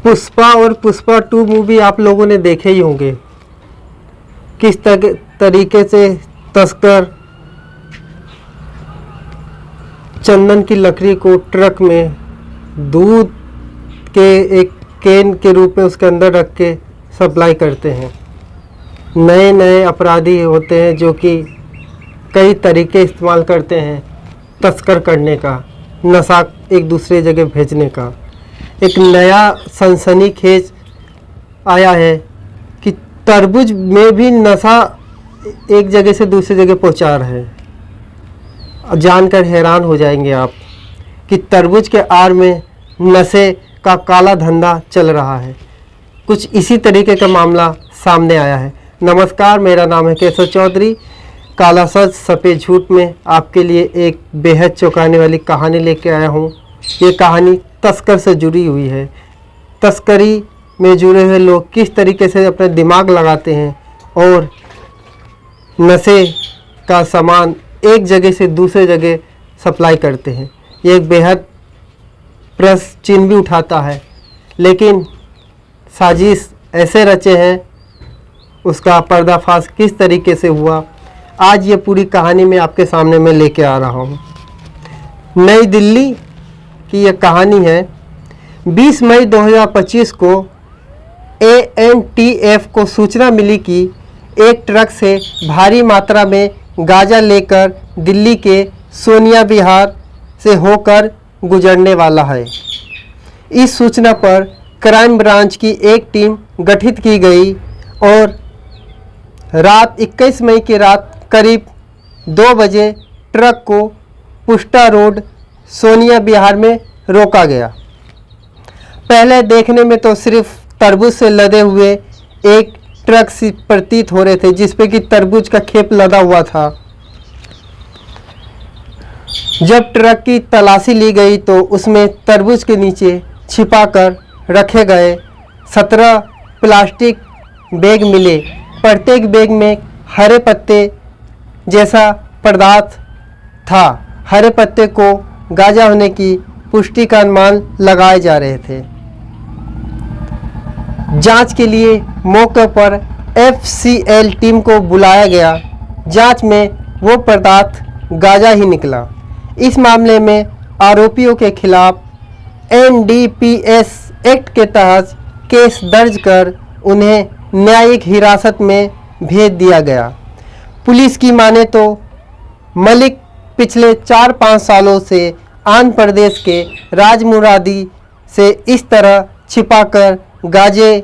पुष्पा और पुष्पा 2 मूवी आप लोगों ने देखे ही होंगे। किस तरीके से तस्कर चंदन की लकड़ी को ट्रक में दूध के एक कैन के रूप में उसके अंदर रख के सप्लाई करते हैं। नए नए अपराधी होते हैं जो कि कई तरीके इस्तेमाल करते हैं तस्कर करने का, नशा एक दूसरे जगह भेजने का। एक नया सनसनीखेज आया है कि तरबूज में भी नशा एक जगह से दूसरी जगह पहुंचा रहे हैं। जानकर हैरान हो जाएंगे आप कि तरबूज के आड़ में नशे का काला धंधा चल रहा है। कुछ इसी तरीके का मामला सामने आया है। नमस्कार, मेरा नाम है केशव चौधरी। काला सच सफ़ेद झूठ में आपके लिए एक बेहद चौंकाने वाली कहानी लेके आया हूँ। ये कहानी तस्कर से जुड़ी हुई है। तस्करी में जुड़े हुए लोग किस तरीके से अपने दिमाग लगाते हैं और नशे का सामान एक जगह से दूसरे जगह सप्लाई करते हैं। ये एक बेहद प्रश्न चिन्ह भी उठाता है, लेकिन साजिश ऐसे रचे हैं, उसका पर्दाफाश किस तरीके से हुआ, आज ये पूरी कहानी मैं आपके सामने में लेके आ रहा हूँ। नई दिल्ली की यह कहानी है। 20 मई 2025 को ANTF को सूचना मिली कि एक ट्रक से भारी मात्रा में गांजा लेकर दिल्ली के सोनिया विहार से होकर गुजरने वाला है। इस सूचना पर क्राइम ब्रांच की एक टीम गठित की गई और रात 21 मई की रात करीब 2 बजे ट्रक को पुष्टा रोड सोनिया विहार में रोका गया। पहले देखने में तो सिर्फ तरबूज से लदे हुए एक ट्रक से प्रतीत हो रहे थे, जिसपे कि तरबूज का खेप लदा हुआ था। जब ट्रक की तलाशी ली गई तो उसमें तरबूज के नीचे छिपाकर रखे गए 17 प्लास्टिक बैग मिले। प्रत्येक बैग में हरे पत्ते जैसा पदार्थ था। हरे पत्ते को गांजा होने की पुष्टि का अनुमान लगाए जा रहे थे। जांच के लिए मौके पर FCL टीम को बुलाया गया। जांच में वो पदार्थ गांजा ही निकला। इस मामले में आरोपियों के खिलाफ NDPS एक्ट के तहत केस दर्ज कर उन्हें न्यायिक हिरासत में भेज दिया गया। पुलिस की माने तो मलिक पिछले 4-5 सालों से आंध्र प्रदेश के राजमुरादी से इस तरह छिपाकर गांजे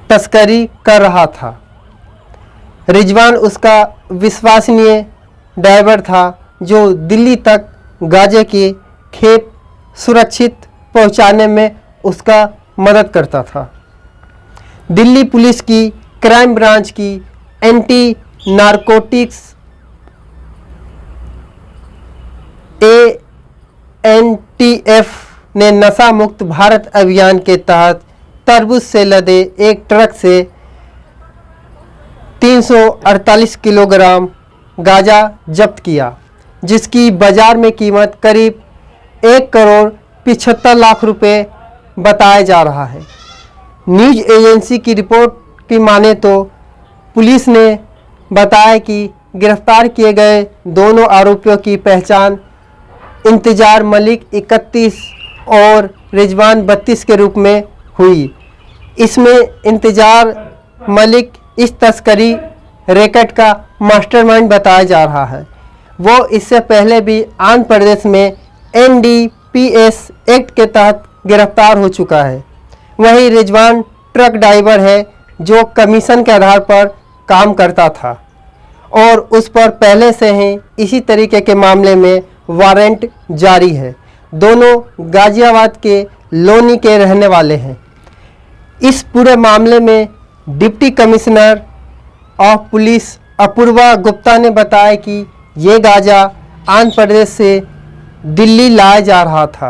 तस्करी कर रहा था। रिजवान उसका विश्वसनीय ड्राइवर था जो दिल्ली तक गांजे के खेप सुरक्षित पहुंचाने में उसका मदद करता था। दिल्ली पुलिस की क्राइम ब्रांच की एंटी नारकोटिक्स ANTF ने नशा मुक्त भारत अभियान के तहत तरबूज से लदे एक ट्रक से 348 किलोग्राम गांजा जब्त किया, जिसकी बाजार में कीमत करीब 1 करोड़ 75 लाख रुपए बताया जा रहा है। न्यूज़ एजेंसी की रिपोर्ट की माने तो पुलिस ने बताया कि गिरफ्तार किए गए दोनों आरोपियों की पहचान इंतजार मलिक 31 और रिजवान 32 के रूप में हुई। इसमें इंतजार मलिक इस तस्करी रैकेट का मास्टरमाइंड बताया जा रहा है। वो इससे पहले भी आंध्र प्रदेश में NDPS एक्ट के तहत गिरफ्तार हो चुका है। वहीं रिजवान ट्रक ड्राइवर है जो कमीशन के आधार पर काम करता था और उस पर पहले से ही इसी तरीके के मामले में वारंट जारी है। दोनों गाजियाबाद के लोनी के रहने वाले हैं। इस पूरे मामले में deputy commissioner of police Apurva Gupta ने बताया कि ये गांजा आंध्र प्रदेश से दिल्ली लाया जा रहा था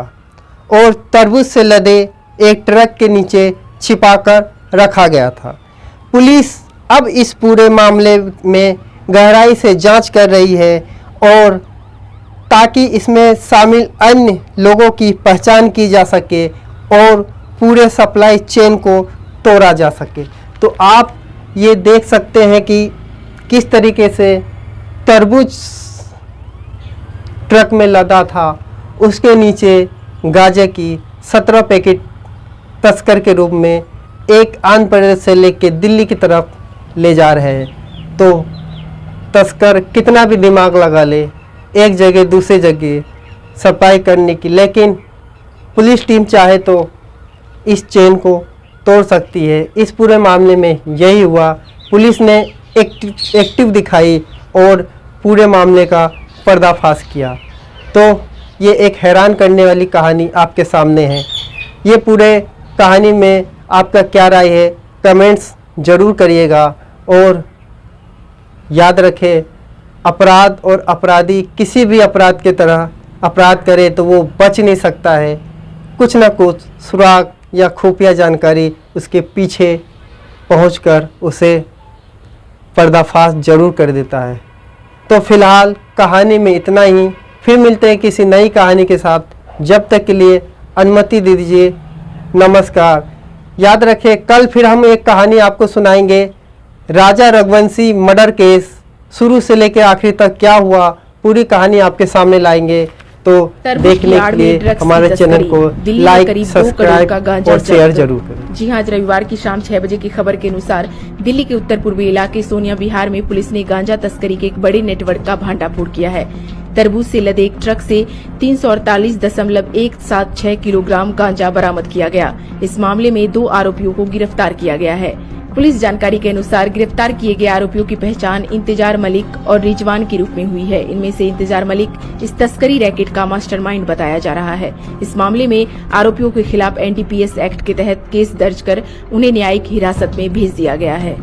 और तरबूज से लदे एक ट्रक के नीचे छिपाकर रखा गया था। पुलिस अब इस पूरे मामले में गहराई से जांच कर रही है और ताकि इसमें शामिल अन्य लोगों की पहचान की जा सके और पूरे सप्लाई चेन को तोड़ा जा सके। तो आप ये देख सकते हैं कि किस तरीके से तरबूज ट्रक में लदा था, उसके नीचे गांजे की 17 पैकेट तस्कर के रूप में एक आंध्र प्रदेश से लेकर दिल्ली की तरफ ले जा रहे हैं। तो तस्कर कितना भी दिमाग लगा ले एक जगह दूसरी जगह सप्लाई करने की, लेकिन पुलिस टीम चाहे तो इस चेन को तोड़ सकती है। इस पूरे मामले में यही हुआ, पुलिस ने एक्टिव दिखाई और पूरे मामले का पर्दाफाश किया। तो ये एक हैरान करने वाली कहानी आपके सामने है। ये पूरे कहानी में आपका क्या राय है, कमेंट्स ज़रूर करिएगा। और याद रखें, अपराध और अपराधी किसी भी अपराध के तरह अपराध करे तो वो बच नहीं सकता है। कुछ ना कुछ सुराग या खुफिया जानकारी उसके पीछे पहुंचकर उसे पर्दाफाश जरूर कर देता है। तो फिलहाल कहानी में इतना ही, फिर मिलते हैं किसी नई कहानी के साथ। जब तक के लिए अनुमति दे दीजिए, नमस्कार। याद रखें, कल फिर हम एक कहानी आपको सुनाएंगे। राजा रघुवंशी मर्डर केस शुरू से लेकर आखिर तक क्या हुआ, पूरी कहानी आपके सामने लाएंगे। तो देखने के लिए हमारे चैनल को लाइक, सब्सक्राइब और शेयर जरूर करें। जी हाँ, आज रविवार की शाम 6 बजे की खबर के अनुसार दिल्ली के उत्तर पूर्वी इलाके सोनिया विहार में पुलिस ने गांजा तस्करी के एक बड़े नेटवर्क का भांडाफोड़ किया है। तरबूज से लदे एक ट्रक से 348.176 किलोग्राम गांजा बरामद किया गया। इस मामले में 2 आरोपियों को गिरफ्तार किया गया है। पुलिस जानकारी के अनुसार गिरफ्तार किए गए आरोपियों की पहचान इंतजार मलिक और रिजवान के रूप में हुई है। इनमें से इंतजार मलिक इस तस्करी रैकेट का मास्टरमाइंड बताया जा रहा है। इस मामले में आरोपियों के खिलाफ NDPS एक्ट के तहत केस दर्ज कर उन्हें न्यायिक हिरासत में भेज दिया गया है।